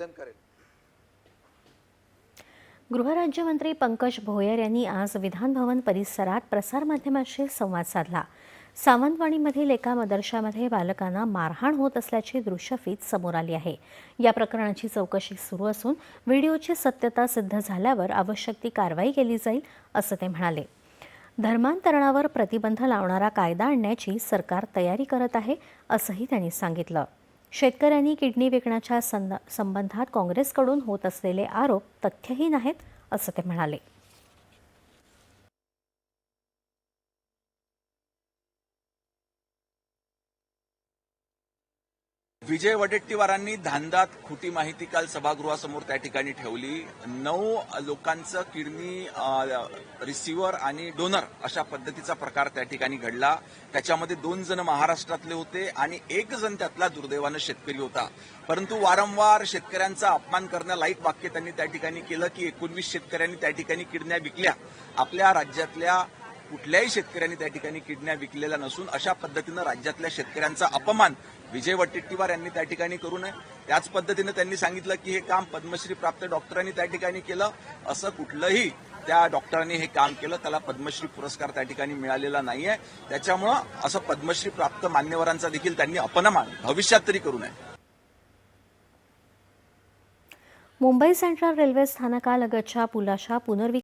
निवेदन करेल। गृहराज्यमंत्री पंकज भोयर यांनी आज विधान भवन परिसरात प्रसारमाध्यमांशी संवाद साधला। सावंतवाडीमधील एका मदरशामध्ये बालकांना मारहाण होत असल्याची दृश्यफीत समोर आली आहे। या प्रकरणाची चौकशी सुरू असून व्हिडिओची सत्यता सिद्ध झाल्यावर आवश्यक ती कारवाई केली जाईल असं ते म्हणाले। धर्मांतरणावर प्रतिबंध लावणारा कायदा आणण्याची सरकार तयारी करत आहे असंही त्यांनी सांगितलं। शेतकऱ्यांनी किडनी विकण्याच्या संबंधात काँग्रेसकडून होत असलेले आरोप तथ्यहीन आहेत असं ते म्हणाले। विजय वडेट्टीवारांनी धांदात खोटी माहिती काल सभागृहासमोर त्या ठिकाणी ठेवली। 9 लोकांचं किडनी रिसिव्हर आणि डोनर अशा पद्धतीचा प्रकार त्या ठिकाणी घडला। त्याच्यामध्ये 2 जण महाराष्ट्रातले होते आणि 1 जण त्यातला दुर्दैवानं शेतकरी होता। परंतु वारंवार शेतकऱ्यांचा अपमान करण्यालायक वाक्य त्यांनी त्या ठिकाणी केलं की 19 शेतकऱ्यांनी त्या ठिकाणी किडन्या विकल्या। आपल्या राज्यातल्या कुठल्याही शेतकऱ्यांनी त्या ठिकाणी किडन्या विकलेल्या नसून अशा पद्धतीनं राज्यातल्या शेतकऱ्यांचा अपमान विजय वडेट्टीवार यांनी त्या ठिकाणी करू नये। त्याच पद्धतीनं त्यांनी सांगितलं की हे काम पद्मश्री प्राप्त डॉक्टरांनी त्या ठिकाणी केलं। असं कुठलंही त्या डॉक्टरांनी हे काम केलं, त्याला पद्मश्री पुरस्कार त्या ठिकाणी मिळालेला नाहीये। त्याच्यामुळं असं पद्मश्री प्राप्त मान्यवरांचा देखील त्यांनी अपमान भविष्यात तरी करू नये। मुंबई सेंट्रल रेल्वे स्थानकालगतच्या पुलाच्या